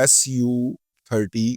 SU-30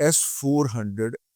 S-400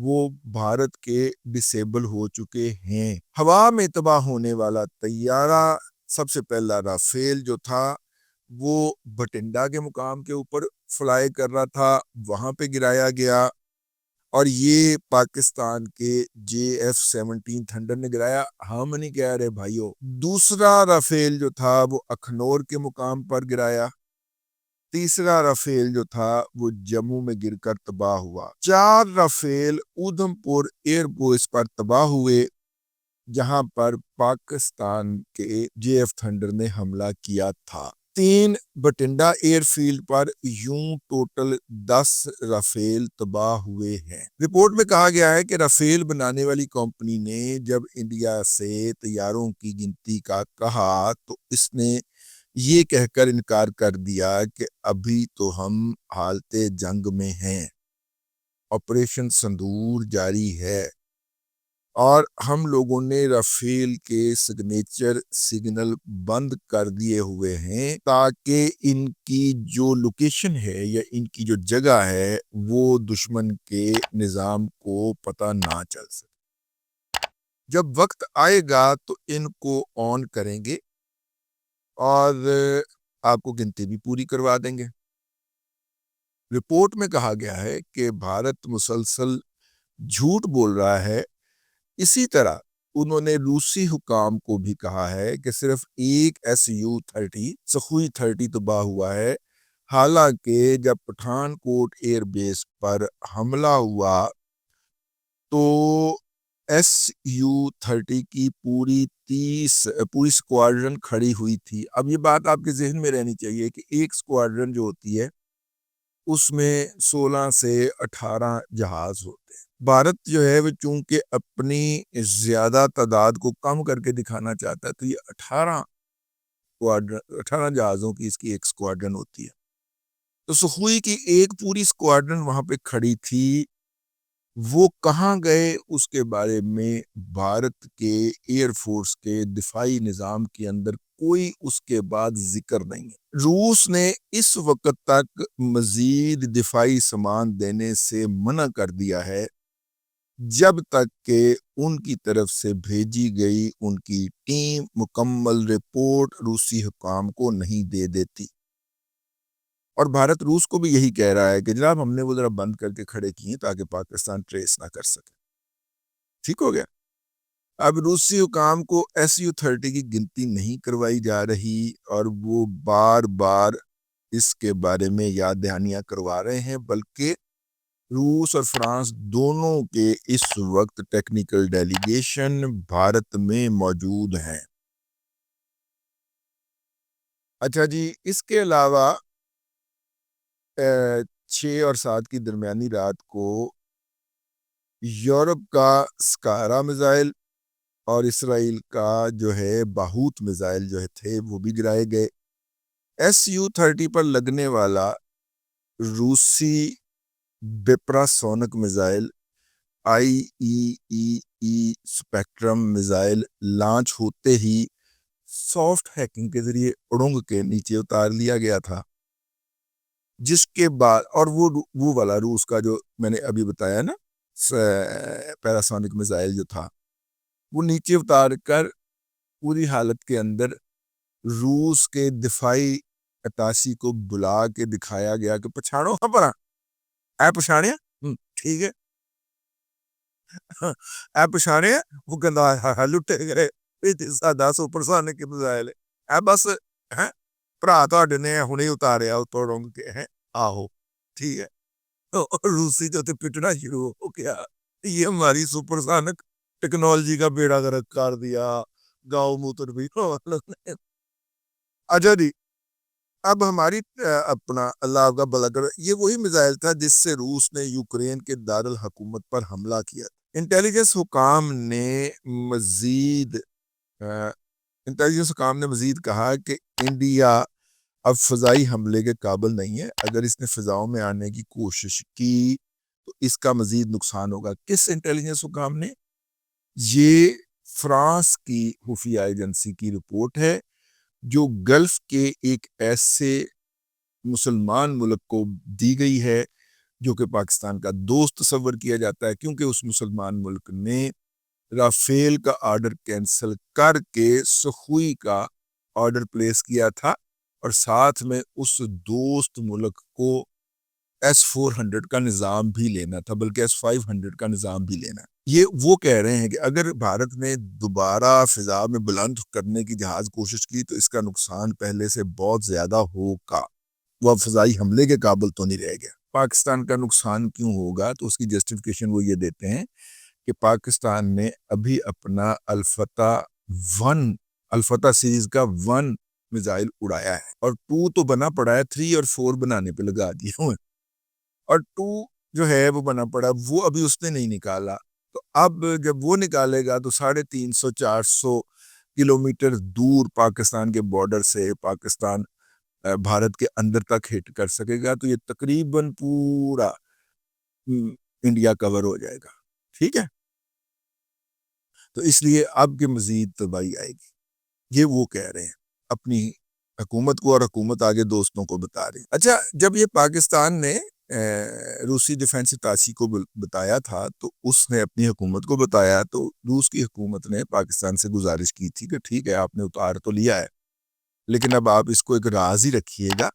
وہ بھارت کے disable ہو چکے ہیں۔ ہوا میں تباہ ہونے والا طیارہ سب سے پہلا رافیل جو تھا وہ بٹنڈا کے مقام کے اوپر فلائی کر رہا تھا، وہاں پہ گرایا گیا، اور یہ پاکستان کے JF-17 تھنڈر نے گرایا، ہم نہیں کہہ رہے بھائیو۔ دوسرا رافیل جو تھا وہ اکھنور کے مقام پر گرایا، تیسرا رافیل جو تھا وہ جموں میں گر کر تباہ ہوا، 4 رافیل اودھمپور ایئر بیس پر تباہ ہوئے جہاں پر پاکستان کے JF تھنڈر نے حملہ کیا تھا۔ 3 بٹنڈا ایئر فیلڈ پر یوں ٹوٹل 10 رافیل تباہ ہوئے ہیں۔ رپورٹ میں کہا گیا ہے کہ رافیل بنانے والی کمپنی نے جب انڈیا سے طیاروں کی گنتی کا کہا تو اس نے یہ کہہ کر انکار کر دیا کہ ابھی تو ہم حالت جنگ میں ہیں، آپریشن سندور جاری ہے، اور ہم لوگوں نے رافیل کے سگنیچر سگنل بند کر دیے ہوئے ہیں تاکہ ان کی جو لوکیشن ہے یا ان کی جو جگہ ہے وہ دشمن کے نظام کو پتہ نہ چل سکے۔ جب وقت آئے گا تو ان کو آن کریں گے اور آپ کو گنتی بھی پوری کروا دیں گے۔ رپورٹ میں کہا گیا ہے کہ بھارت مسلسل جھوٹ بول رہا ہے۔ اسی طرح انہوں نے روسی حکام کو بھی کہا ہے کہ صرف ایک Su-30 سخوئی 30 تباہ ہوا ہے، حالانکہ جب پٹھان کوٹ ایئر بیس پر حملہ ہوا تو Su-30 کی پوری سکواڈرن کھڑی ہوئی تھی۔ اب یہ بات آپ کے ذہن میں رہنی چاہیے کہ ایک سکواڈرن جو ہوتی ہے اس میں 16 سے 18 جہاز ہوتے ہیں۔ بھارت جو ہے وہ چونکہ اپنی زیادہ تعداد کو کم کر کے دکھانا چاہتا ہے تو یہ 18 جہازوں کی اس کی ایک سکواڈرن ہوتی ہے۔ تو سخوئی کی ایک پوری سکواڈرن وہاں پہ کھڑی تھی، وہ کہاں گئے اس کے بارے میں بھارت کے ایئر فورس کے دفاعی نظام کے اندر کوئی اس کے بعد ذکر نہیں ہے۔ روس نے اس وقت تک مزید دفاعی سامان دینے سے منع کر دیا ہے جب تک کہ ان کی طرف سے بھیجی گئی ان کی ٹیم مکمل رپورٹ روسی حکام کو نہیں دے دیتی، اور بھارت روس کو بھی یہی کہہ رہا ہے کہ جناب ہم نے وہ ذرا بند کر کے کھڑے کیے تاکہ پاکستان ٹریس نہ کر سکے۔ ٹھیک ہو گیا۔ اب روسی حکام کو Su-30 کی گنتی نہیں کروائی جا رہی اور وہ بار بار اس کے بارے میں یاد دہانیاں کروا رہے ہیں، بلکہ روس اور فرانس دونوں کے اس وقت ٹیکنیکل ڈیلیگیشن بھارت میں موجود ہیں۔ اچھا جی، اس کے علاوہ 6 اور 7 کی درمیانی رات کو یورپ کا سکارا میزائل اور اسرائیل کا جو ہے باہوت میزائل جو تھے وہ بھی گرائے گئے۔ Su-30 پر لگنے والا روسی hypersonic missile IEEE spectrum missile launch ہوتے ہی سافٹ ہیکنگ کے ذریعے اڑنگ کے نیچے اتار لیا گیا تھا، جس کے بعد اور وہ والا روس کا جو میں نے ابھی بتایا نا پیراسونک میزائل جو تھا وہ نیچے اتار کر پوری حالت کے اندر روس کے دفاعی اتاشی کو بلا کے دکھایا گیا کہ پچھاڑو ہاں پر اے پچھاڑیا ٹھیک ہے اے پچھاڑیا وہ کہندا لٹے گئے ساڈا سپر سونک کے میزائل اے بس بھرا تہاڈے نے ہنے اتاریا اتوں رنگ کے آہو ٹھیک ہے۔ روسی جو تے پٹنا شروع ہو گیا، یہ ہماری سپر سونک ٹیکنالوجی کا بیڑا غرق کر دیا، گاؤں موتر بھی۔ اچھا جی، اب ہماری اپنا اللہ کا بھلا کرے، یہ وہی میزائل تھا جس سے روس نے یوکرین کے دارالحکومت پر حملہ کیا۔ انٹیلیجنس حکام نے مزید کہا کہ انڈیا اب فضائی حملے کے قابل نہیں ہے، اگر اس نے فضاؤں میں آنے کی کوشش کی تو اس کا مزید نقصان ہوگا۔ کس انٹیلیجنس حکام نے؟ یہ فرانس کی خفیہ ایجنسی کی رپورٹ ہے جو گلف کے ایک ایسے مسلمان ملک کو دی گئی ہے جو کہ پاکستان کا دوست تصور کیا جاتا ہے، کیونکہ اس مسلمان ملک نے رافیل کا آرڈر کینسل کر کے سخوئی کا آرڈر پلیس کیا تھا، اور ساتھ میں اس دوست ملک کو S-400 کا نظام بھی لینا تھا، بلکہ S-500 کا نظام بھی لینا. یہ وہ کہہ رہے ہیں کہ اگر بھارت نے دوبارہ فضا میں بلند کرنے کی جہاز کوشش کی تو اس کا نقصان پہلے سے بہت زیادہ ہوگا. وہ اب فضائی حملے کے قابل تو نہیں رہ گیا. پاکستان کا نقصان کیوں ہوگا؟ تو اس کی جسٹیفیکیشن وہ یہ دیتے ہیں کہ پاکستان نے ابھی اپنا الفتح سیریز کا 1 میزائل اڑایا ہے، اور 2 تو بنا پڑا ہے، 3 اور 4 بنانے پہ لگا دیے ہوئے، اور 2 جو ہے وہ بنا پڑا، وہ ابھی اس نے نہیں نکالا. تو اب جب وہ نکالے گا تو 350-400 کلومیٹر دور پاکستان کے بارڈر سے پاکستان بھارت کے اندر تک ہٹ کر سکے گا. تو یہ تقریباً پورا انڈیا کور ہو جائے گا. ٹھیک ہے، تو اس لیے اب کے مزید تباہی آئے گی. یہ وہ کہہ رہے ہیں اپنی حکومت کو، اور حکومت آگے دوستوں کو بتا رہی. اچھا، جب یہ پاکستان نے روسی ڈیفنس اتاسی کو بتایا تھا تو اس نے اپنی حکومت کو بتایا، تو روس کی حکومت نے پاکستان سے گزارش کی تھی کہ ٹھیک ہے آپ نے اتار تو لیا ہے، لیکن اب آپ اس کو ایک راز ہی رکھیے گا،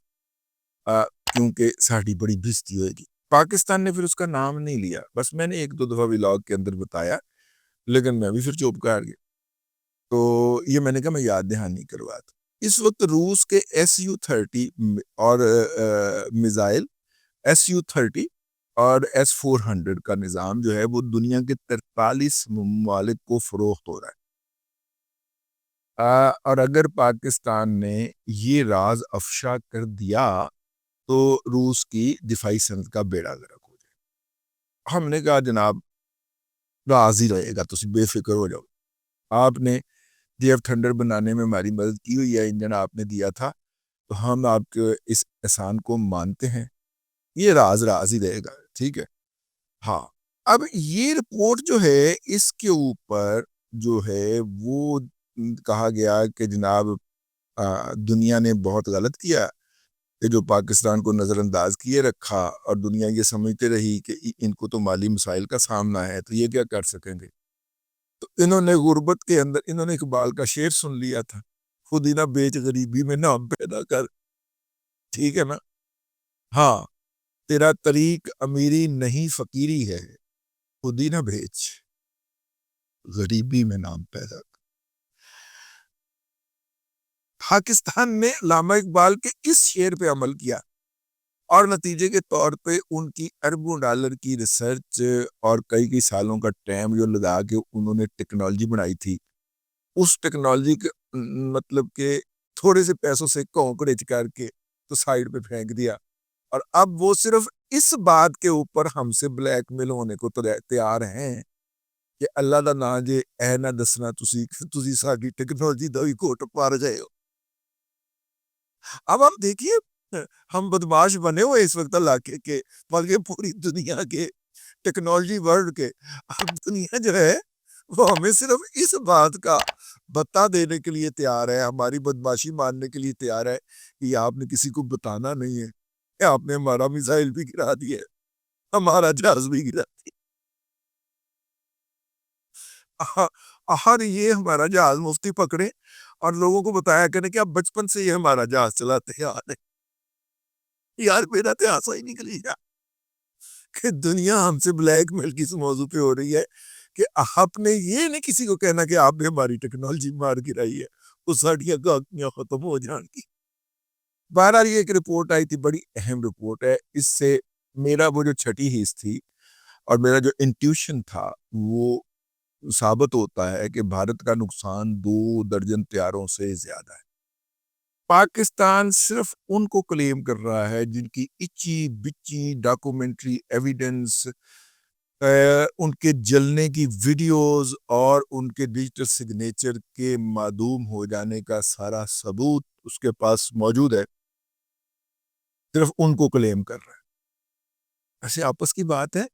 کیونکہ ساڑھی بڑی بھستی ہوئے گی. پاکستان نے پھر اس کا نام نہیں لیا، بس میں نے 1-2 دفعہ ولاگ کے اندر بتایا، لیکن میں بھی پھر چوپ کر گیا. تو یہ میں نے کہا میں یاد دہانی کرواتا. اس وقت روس کے Su-30 اور میزائل Su-30 اور S-400 کا نظام جو ہے وہ دنیا کے 43 ممالک کو فروخت ہو رہا ہے. اور اگر پاکستان نے یہ راز افشا کر دیا تو روس کی دفاعی صنعت کا بیڑا غرق ہو جائے. ہم نے کہا جناب راز ہی رہے گا، تو بے فکر ہو جاؤ. آپ نے JF تھنڈر بنانے میں ہماری مدد کی ہوئی ہے، انجن آپ نے دیا تھا، تو ہم آپ کے اس احسان کو مانتے ہیں. یہ راز ہی رہے گا. ٹھیک ہے. ہاں، اب یہ رپورٹ جو ہے اس کے اوپر جو ہے وہ کہا گیا کہ جناب دنیا نے بہت غلط کیا کہ جو پاکستان کو نظر انداز کیے رکھا، اور دنیا یہ سمجھتے رہی کہ ان کو تو مالی مسائل کا سامنا ہے تو یہ کیا کر سکیں گے. تو انہوں نے غربت کے اندر انہوں نے اقبال کا شعر سن لیا تھا، خود ہی نہ بیچ غریبی میں نام پیدا کر. ٹھیک ہے نا. ہاں، تیرا طریق امیری نہیں فقیری ہے، خود ہی نہ بیچ غریبی میں نام پیدا کر. پاکستان نے علامہ اقبال کے اس شعر پہ عمل کیا، اور نتیجے کے طور پہ ان کی اربوں ڈالر کی ریسرچ اور کئی سالوں کا ٹائم جو لگا کے انہوں نے ٹیکنالوجی بنائی تھی، اس ٹیکنالوجی کے مطلب کہ تھوڑے سے پیسوں سے کونکڑچ کر کے تو سائیڈ پہ پھینک دیا، اور اب وہ صرف اس بات کے اوپر ہم سے بلیک میل ہونے کو تیار ہیں کہ اللہ دا نا جے اے نہ دسنا تسی ساری ٹیکنالوجی دا ہی کوٹ پار جائے ہو. اب آپ دیکھیے ہم بدماش بنے ہوئے اس وقت علاقے کے، بلکہ پوری دنیا کے ٹیکنالوجی ورلڈ کے. اب دنیا جو ہے وہ ہمیں صرف اس بات کا بتا دینے کے لیے تیار ہے، ہماری بدماشی ماننے کے لیے تیار ہے کہ یہ آپ نے کسی کو بتانا نہیں ہے کہ آپ نے ہمارا میزائل بھی گرا دیا، ہمارا جہاز بھی گرا دیا. اور یہ ہمارا جہاز مفتی پکڑے اور لوگوں کو بتایا کریں کہ آپ بچپن سے یہ ہمارا جہاز چلاتے ہیں. یار میرا تو ایسا ہی نکلی گا کہ دنیا ہم سے بلیک میل کس موضوع پہ ہو رہی ہے کہ آپ نے یہ نہیں کسی کو کہنا کہ آپ نے ہماری ٹیکنالوجی مار گرائی ہے، اس ساڑھیاں گاہکیاں ختم ہو جان کی. بہرحال یہ ایک رپورٹ آئی تھی، بڑی اہم رپورٹ ہے. اس سے میرا وہ جو چھٹی حص تھی اور میرا جو انٹیوشن تھا وہ ثابت ہوتا ہے کہ بھارت کا نقصان 2 درجن طیاروں سے زیادہ ہے. پاکستان صرف ان کو کلیم کر رہا ہے جن کی اچی بچی ڈاکومنٹری ایویڈنس، ان کے جلنے کی ویڈیوز اور ان کے ڈیجیٹل سگنیچر کے معدوم ہو جانے کا سارا ثبوت اس کے پاس موجود ہے، صرف ان کو کلیم کر رہا ہے. ایسے آپس کی بات ہے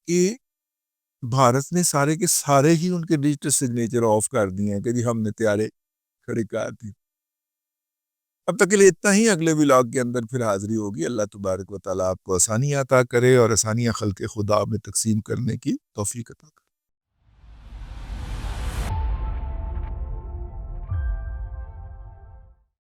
کہ بھارت نے سارے کے سارے ہی ان کے ڈیجیٹل سگنیچر آف کر دیے ہیں کہ جی ہم نے تیارے کھڑے کر دی. اب تک کے لیے اتنا ہی، اگلے ولاگ کے اندر پھر حاضری ہوگی۔ اللہ تبارک و تعالیٰ آپ کو آسانیاں عطا کرے اور آسانیاں خلق خدا میں تقسیم کرنے کی توفیق عطا کرے۔